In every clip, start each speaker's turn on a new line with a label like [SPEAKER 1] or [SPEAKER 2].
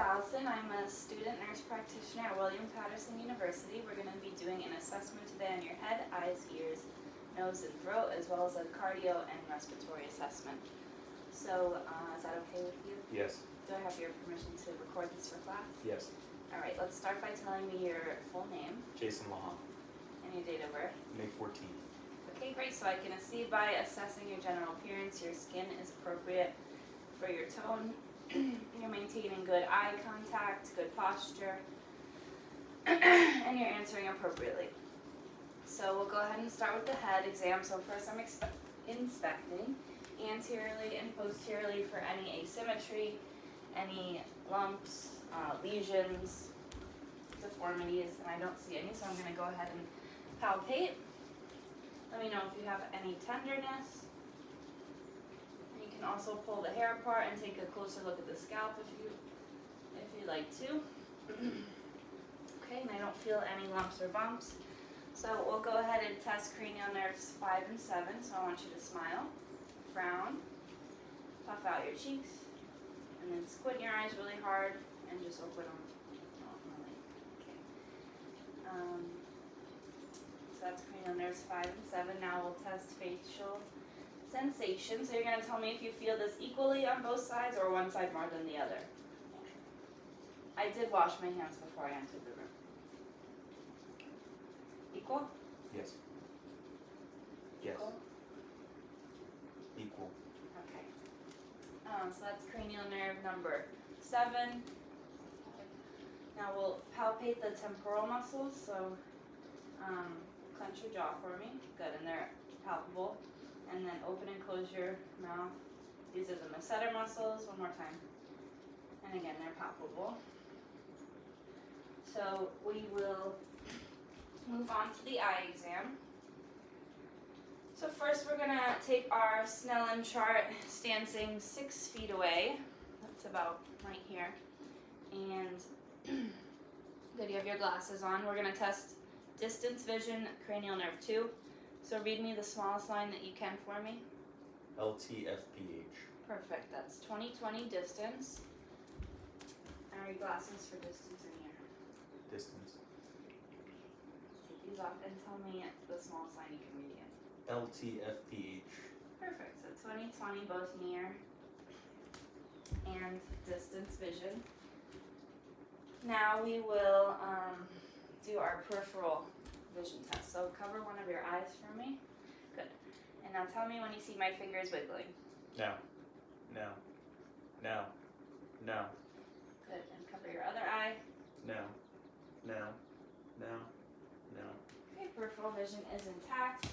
[SPEAKER 1] Allison. I'm a student nurse practitioner at William Patterson University. We're going to be doing an assessment today on your head, eyes, ears, nose, and throat, as well as a cardio and respiratory assessment. So, is that okay with you?
[SPEAKER 2] Yes.
[SPEAKER 1] Do I have your permission to record this for class?
[SPEAKER 2] Yes.
[SPEAKER 1] All right, let's start by telling me your full name
[SPEAKER 2] Jason Lahan,
[SPEAKER 1] and your date of birth.
[SPEAKER 2] May 14th.
[SPEAKER 1] Okay, great. So I can see by assessing your general appearance, your skin is appropriate for your tone. You're maintaining good eye contact, good posture, and you're answering appropriately. So we'll go ahead and start with the head exam. So first I'm inspecting anteriorly and posteriorly for any asymmetry, any lumps, lesions, deformities, and I don't see any, so I'm going to go ahead and palpate. Let me know if you have any tenderness. You can also pull the hair apart and take a closer look at the scalp if you'd like to. Okay, and I don't feel any lumps or bumps. So we'll go ahead and test cranial nerves 5 and 7. So I want you to smile, frown, puff out your cheeks, and then squint your eyes really hard and just open them normally. Okay. So that's cranial nerves 5 and 7. Now we'll test facial sensation. So you're going to tell me if you feel this equally on both sides or one side more than the other. I did wash my hands before I entered the room. Equal?
[SPEAKER 2] Yes. Yes.
[SPEAKER 1] Equal?
[SPEAKER 2] Equal.
[SPEAKER 1] Okay. So that's cranial nerve number 7. Now we'll palpate the temporal muscles. So clench your jaw for me. Good, and they're palpable. And then open and close your mouth. These are the masseter muscles. One more time. And again, they're palpable. So we will move on to the eye exam. So first we're going to take our Snellen chart, stancing 6 feet away. That's about right here. And good, you have your glasses on. We're going to test distance vision, cranial nerve 2. So read me the smallest line that you can for me.
[SPEAKER 2] LTFPH.
[SPEAKER 1] Perfect. That's 20/20 distance. And are your glasses for distance in here?
[SPEAKER 2] Distance.
[SPEAKER 1] Take these off and tell me the smallest line you can read again.
[SPEAKER 2] LTFPH.
[SPEAKER 1] Perfect. So 20/20 both near and distance vision. Now we will do our peripheral vision test. So cover one of your eyes for me. Good. And now tell me when you see my fingers wiggling.
[SPEAKER 2] Now. Now. Now. Now.
[SPEAKER 1] Good. And cover your other eye.
[SPEAKER 2] Now. Now. Now. Now.
[SPEAKER 1] Okay, peripheral vision is intact.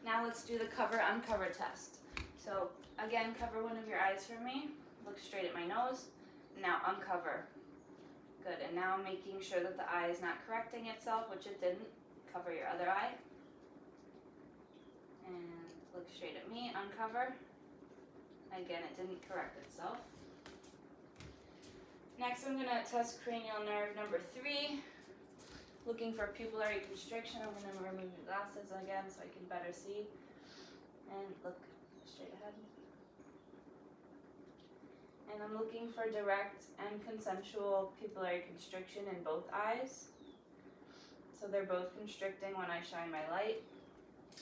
[SPEAKER 1] Now let's do the cover-uncover test. So again, cover one of your eyes for me. Look straight at my nose. Now uncover. Good, and now making sure that the eye is not correcting itself, which it didn't. Cover your other eye. And look straight at me, uncover. Again, it didn't correct itself. Next, I'm going to test cranial nerve number 3. Looking for pupillary constriction. I'm going to remove your glasses again so I can better see. And look straight ahead. And I'm looking for direct and consensual pupillary constriction in both eyes. So they're both constricting when I shine my light.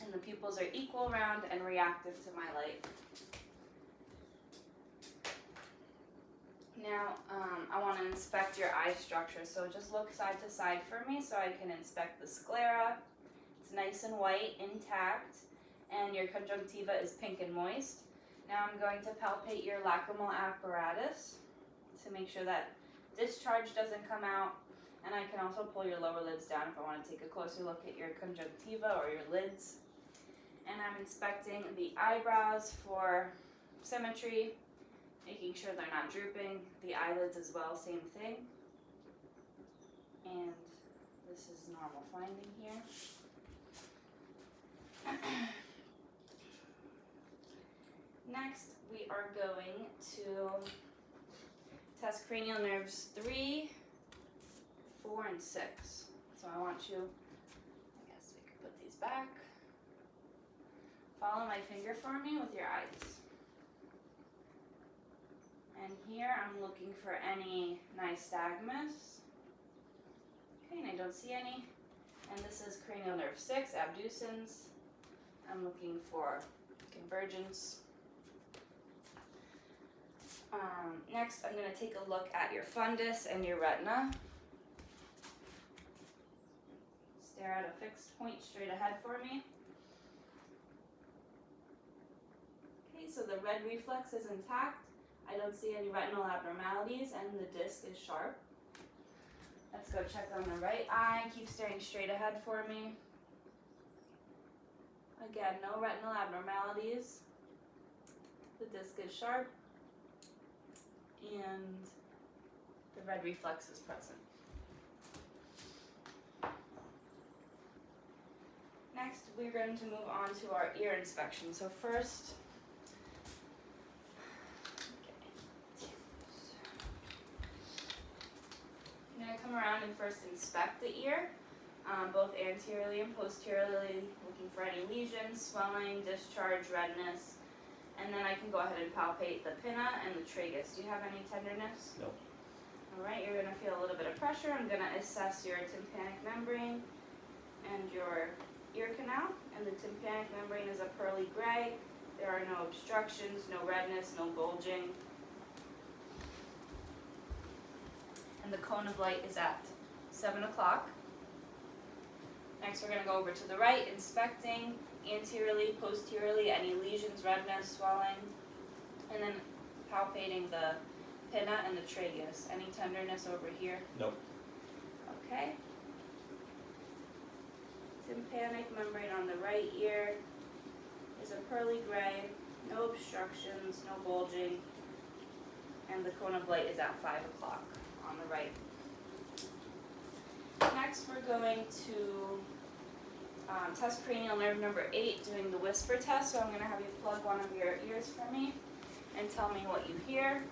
[SPEAKER 1] And the pupils are equal, round, and reactive to my light. Now, I want to inspect your eye structure. So just look side to side for me so I can inspect the sclera. It's nice and white, intact, and your conjunctiva is pink and moist. Now I'm going to palpate your lacrimal apparatus to make sure that discharge doesn't come out. And I can also pull your lower lids down if I want to take a closer look at your conjunctiva or your lids. And I'm inspecting the eyebrows for symmetry, making sure they're not drooping. The eyelids as well, same thing. And this is normal finding here. Next, we are going to test cranial nerves 3, 4, and 6. So I want you, I guess we could put these back. Follow my finger for me with your eyes. And here I'm looking for any nystagmus. Okay, and I don't see any. And this is cranial nerve 6, abducens. I'm looking for convergence. Next, I'm going to take a look at your fundus and your retina. Stare at a fixed point straight ahead for me. Okay, so the red reflex is intact. I don't see any retinal abnormalities and the disc is sharp. Let's go check on the right eye. Keep staring straight ahead for me. Again, no retinal abnormalities. The disc is sharp and the red reflex is present. Next, we're going to move on to our ear inspection. So first, I'm going to come around and first inspect the ear, both anteriorly and posteriorly, looking for any lesions, swelling, discharge, redness, and then I can go ahead and palpate the pinna and the tragus. Do you have any tenderness?
[SPEAKER 2] No.
[SPEAKER 1] Alright, you're going to feel a little bit of pressure. I'm going to assess your tympanic membrane and your ear canal, and the tympanic membrane is a pearly gray. There are no obstructions, no redness, no bulging. And the cone of light is at 7 o'clock. Next, we're going to go over to the right, inspecting anteriorly, posteriorly, any lesions, redness, swelling, and then palpating the pinna and the tragus. Any tenderness over here?
[SPEAKER 2] Nope.
[SPEAKER 1] Okay. Tympanic membrane on the right ear is a pearly gray, no obstructions, no bulging, and the cone of light is at 5 o'clock on the right. Next, we're going to test cranial nerve number 8, doing the whisper test. So I'm going to have you plug one of your ears for me and tell me what you hear.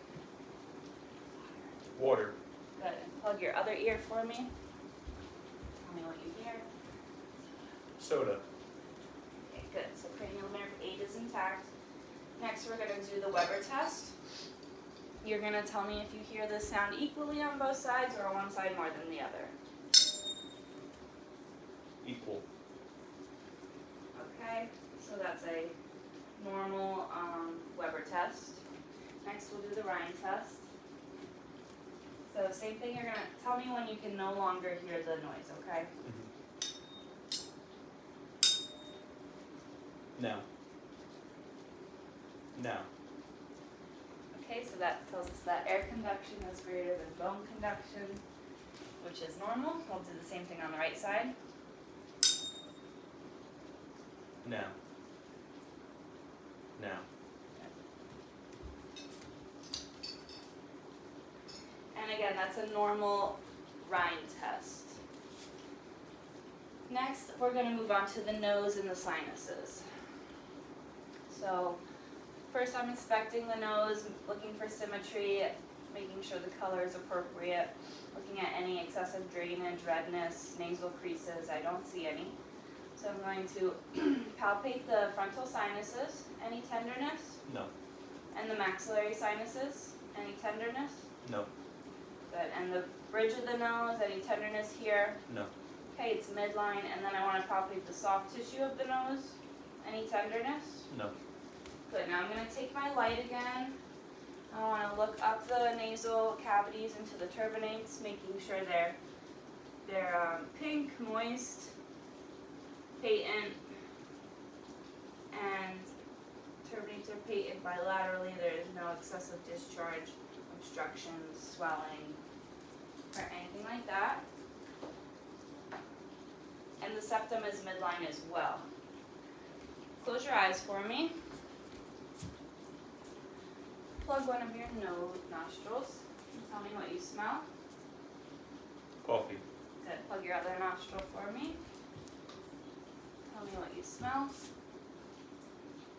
[SPEAKER 2] Water.
[SPEAKER 1] Good. And plug your other ear for me. Tell me what you hear.
[SPEAKER 2] Soda.
[SPEAKER 1] Okay, good. So cranial nerve 8 is intact. Next, we're going to do the Weber test. You're going to tell me if you hear this sound equally on both sides or on one side more than the other.
[SPEAKER 2] Equal.
[SPEAKER 1] Okay, so that's a normal Weber test. Next, we'll do the Ryan test. So same thing, you're going to tell me when you can no longer hear the noise, okay?
[SPEAKER 2] No. No.
[SPEAKER 1] Okay, so that tells us that air conduction is greater than bone conduction, which is normal. We'll do the same thing on the right side.
[SPEAKER 2] No. No.
[SPEAKER 1] And again, that's a normal Ryan test. Next, we're going to move on to the nose and the sinuses. So first I'm inspecting the nose, looking for symmetry, making sure the color is appropriate, looking at any excessive drainage, redness, nasal creases. I don't see any. So I'm going to palpate the frontal sinuses. Any tenderness?
[SPEAKER 2] No.
[SPEAKER 1] And the maxillary sinuses? Any tenderness?
[SPEAKER 2] No.
[SPEAKER 1] Good. And the bridge of the nose? Any tenderness here?
[SPEAKER 2] No.
[SPEAKER 1] Okay, it's midline. And then I want to palpate the soft tissue of the nose. Any tenderness?
[SPEAKER 2] No.
[SPEAKER 1] Good. Now I'm going to take my light again. I want to look up the nasal cavities into the turbinates, making sure they're pink, moist, patent, and turbinates are patent bilaterally. There is no excessive discharge, obstructions, swelling, or anything like that. And the septum is midline as well. Close your eyes for me. Plug one of your nostrils and tell me what you smell.
[SPEAKER 2] Coffee.
[SPEAKER 1] Good. Plug your other nostril for me. Tell me what you smell.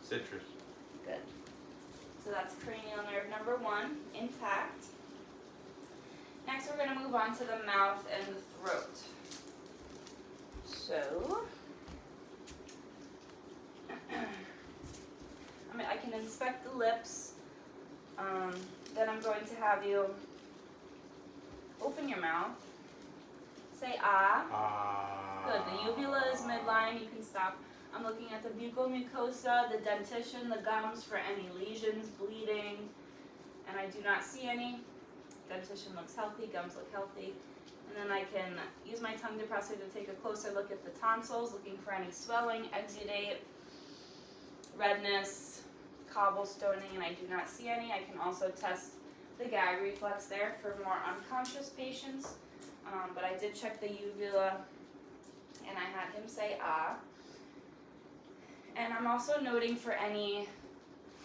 [SPEAKER 2] Citrus.
[SPEAKER 1] Good. So that's cranial nerve number 1, intact. Next we're going to move on to the mouth and the throat. So, I can inspect the lips, Then I'm going to have you open your mouth, say ah. Good, the uvula is midline, you can stop. I'm looking at the buccal mucosa, the dentition, the gums for any lesions, bleeding, and I do not see any. Dentition looks healthy, gums look healthy. And then I can use my tongue depressor to take a closer look at the tonsils, looking for any swelling, exudate, redness, cobblestoning, and I do not see any. I can also test the gag reflex there for more unconscious patients. But I did check the uvula, and I had him say ah. And I'm also noting for any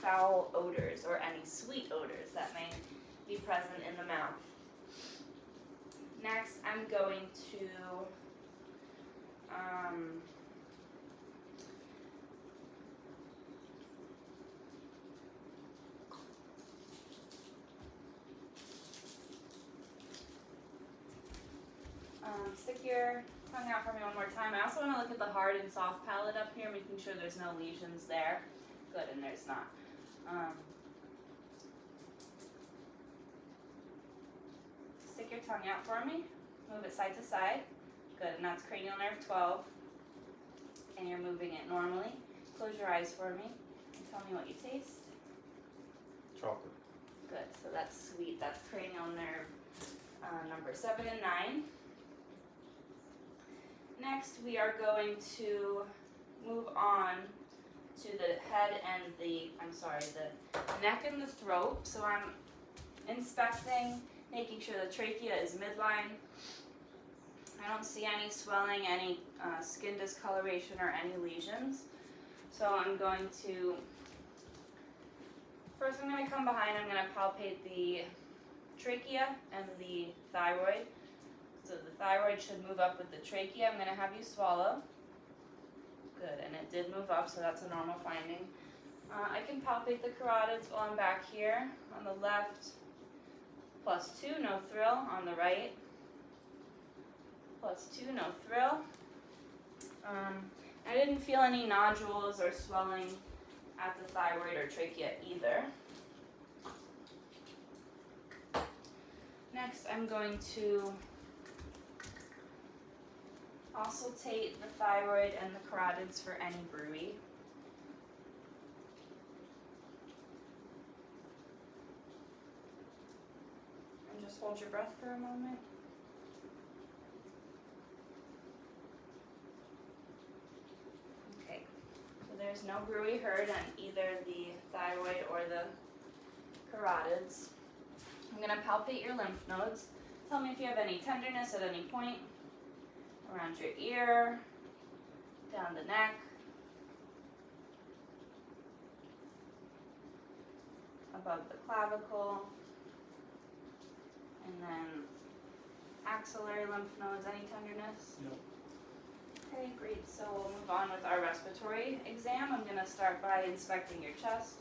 [SPEAKER 1] foul odors or any sweet odors that may be present in the mouth. Next, I'm going to stick your tongue out for me one more time. I also want to look at the hard and soft palate up here, making sure there's no lesions there. Good, and there's not. Stick your tongue out for me. Move it side to side. Good, and that's cranial nerve 12. And you're moving it normally. Close your eyes for me and tell me what you taste.
[SPEAKER 2] Chocolate.
[SPEAKER 1] Good, so that's sweet. That's cranial nerve number 7 and 9. Next, we are going to move on to the head and the neck and the throat. So I'm inspecting, making sure the trachea is midline. I don't see any swelling, any skin discoloration, or any lesions. So I'm going to, first I'm going to come behind, I'm going to palpate the trachea and the thyroid. So the thyroid should move up with the trachea. I'm going to have you swallow. Good, and it did move up, so that's a normal finding. I can palpate the carotids while I'm back here. On the left, +2, no thrill. On the right, +2, no thrill. I didn't feel any nodules or swelling at the thyroid or trachea either. Next, I'm going to auscultate the thyroid and the carotids for any bruit. And just hold your breath for a moment. Okay, so there's no bruit heard on either the thyroid or the carotids. I'm going to palpate your lymph nodes. Tell me if you have any tenderness at any point. Around your ear, down the neck, above the clavicle, and then axillary lymph nodes. Any tenderness?
[SPEAKER 2] No.
[SPEAKER 1] Okay, great. So we'll move on with our respiratory exam. I'm going to start by inspecting your chest.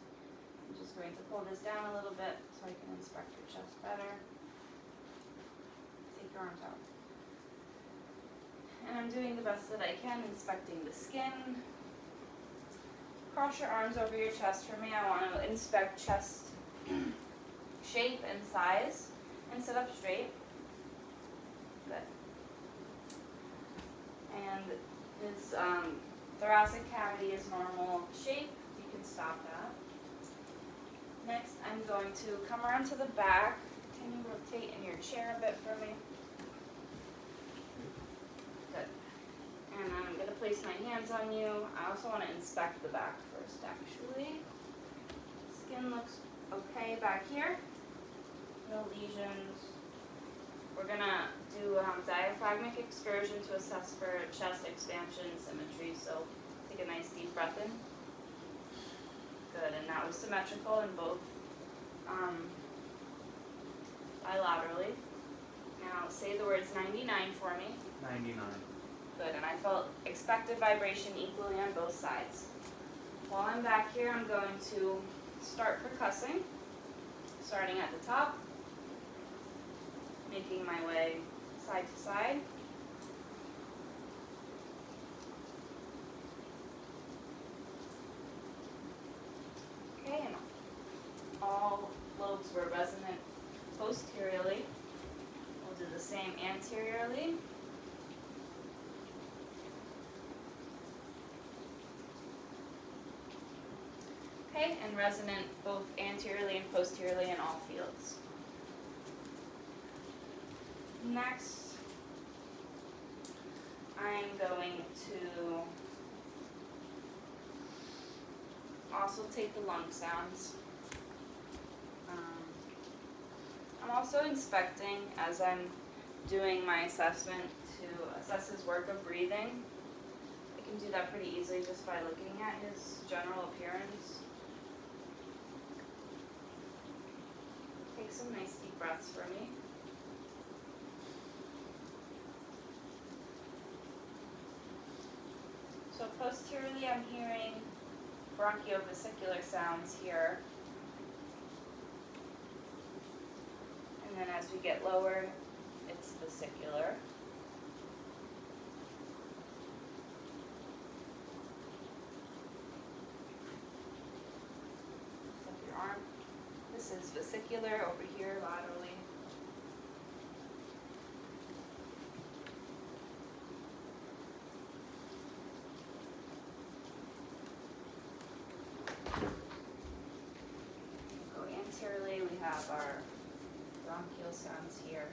[SPEAKER 1] I'm just going to pull this down a little bit so I can inspect your chest better. Take your arms out. And I'm doing the best that I can, inspecting the skin. Cross your arms over your chest for me. I want to inspect chest shape and size. And sit up straight. Good. And his thoracic cavity is normal shape. You can stop that. Next, I'm going to come around to the back. Can you rotate in your chair a bit for me? Good. And then I'm going to place my hands on you. I also want to inspect the back first, actually. Skin looks okay back here. No lesions. We're going to do diaphragmatic excursion to assess for chest expansion and symmetry. So take a nice deep breath in. Good, and that was symmetrical in both bilaterally. Now say the words 99 for me.
[SPEAKER 2] 99.
[SPEAKER 1] Good, and I felt expected vibration equally on both sides. While I'm back here, I'm going to start percussing, starting at the top, making my way side to side. Okay, and all lobes were resonant the same anteriorly. Okay, and resonant both anteriorly and posteriorly in all fields. Next, I'm going to also take the lung sounds. I'm also inspecting as I'm doing my assessment to assess his work of breathing. I can do that pretty easily just by looking at his general appearance. Take some nice deep breaths for me. So posteriorly I'm hearing bronchiovesicular sounds here. And then as we get lower, it's vesicular. Lift up your arm. This is vesicular over here laterally. Go anteriorly, we have our bronchial sounds here.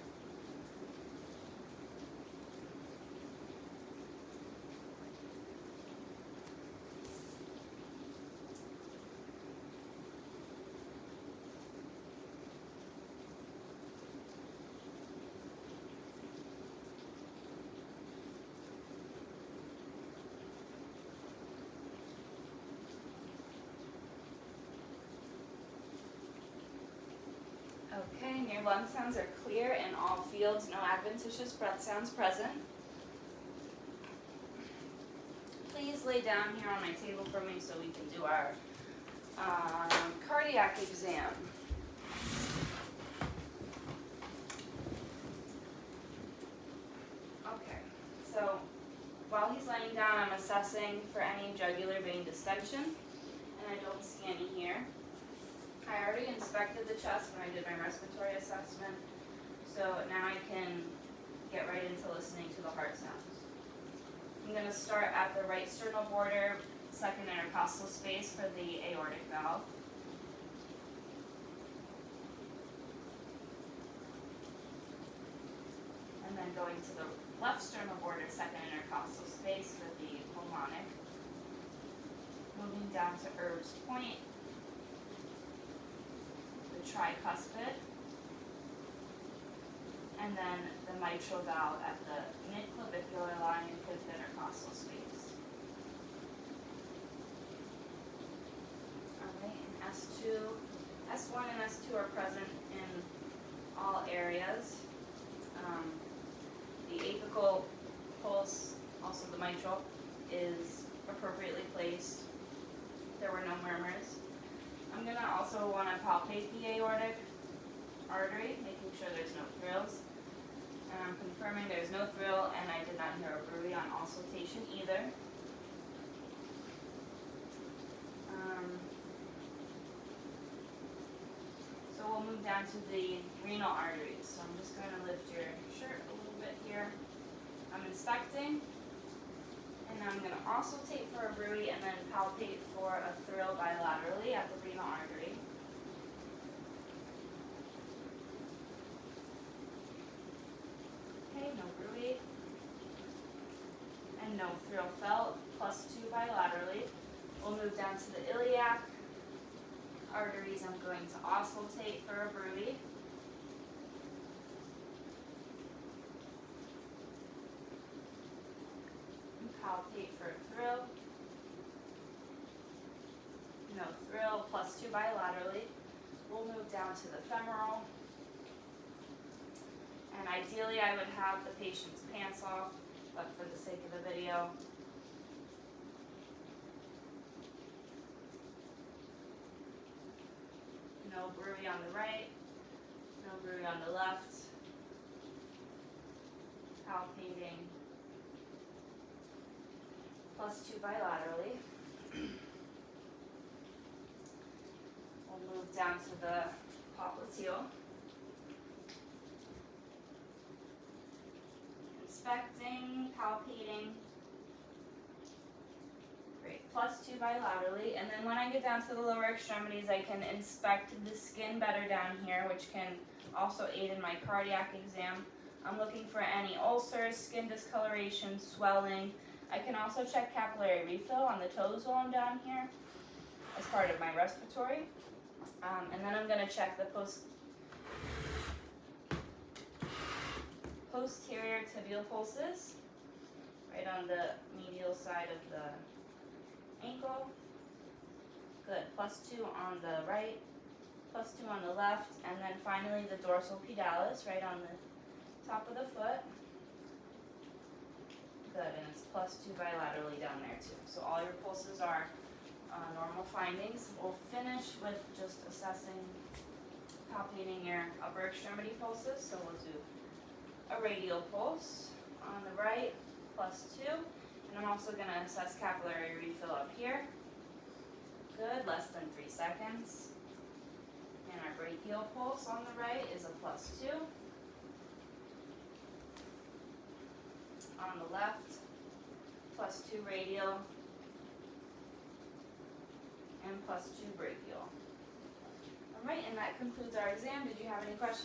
[SPEAKER 1] Okay, and your lung sounds are clear in all fields, no adventitious breath sounds present. Please lay down here on my table for me so we can do our cardiac exam. Okay, so while he's laying down, I'm assessing for any jugular vein distension, and I don't see any here. I already inspected the chest when I did my respiratory assessment, so now I can get right into listening to the heart sounds. I'm going to start at the right sternal border, second intercostal space for the aortic valve. And then going to the left sternal border, second intercostal space for the pulmonic. Moving down to Erb's point, tricuspid, and then the mitral valve at the mid-clavicular line, fifth intercostal space. Alright, and S1 and S2 are present in all areas. The apical pulse, also the mitral, is appropriately placed. There were no murmurs. I'm going to also want to palpate the aortic artery, making sure there's no thrills. And I'm confirming there's no thrill, and I did not hear a bruit on auscultation either. So we'll move down to the renal arteries. So I'm just going to lift your shirt a little bit here. I'm inspecting. And I'm going to auscultate for a bruit and then palpate for a thrill bilaterally at the renal artery. Okay, no bruit. And no thrill felt, +2 bilaterally. We'll move down to the iliac arteries. I'm going to auscultate for a bruit. Palpate for a thrill. No thrill, +2 bilaterally. We'll move down to the femoral. And ideally I would have the patient's pants off, but for the sake of the video, no bruit on the right, no bruit on the left. Palpating. +2 bilaterally. We'll move down to the popliteal. inspecting, palpating. Great, +2 bilaterally, and then when I get down to the lower extremities, I can inspect the skin better down here, which can also aid in my cardiac exam. I'm looking for any ulcers, skin discoloration, swelling. I can also check capillary refill on the toes while I'm down here as part of my respiratory. And then I'm going to check the posterior tibial pulses, right on the medial side of the ankle. Good, +2 on the right, +2 on the left, and then finally the dorsal pedalis, right on the top of the foot. Good, and it's +2 bilaterally down there too. So all your pulses are normal findings. We'll finish with just assessing, palpating your upper extremity pulses. So we'll do a radial pulse on the right, +2. And I'm also going to assess capillary refill up here. Good, less than 3 seconds. And our brachial pulse on the right is a +2. On the left, +2 radial, and +2 brachial. Alright, and that concludes our exam. Did you have any questions?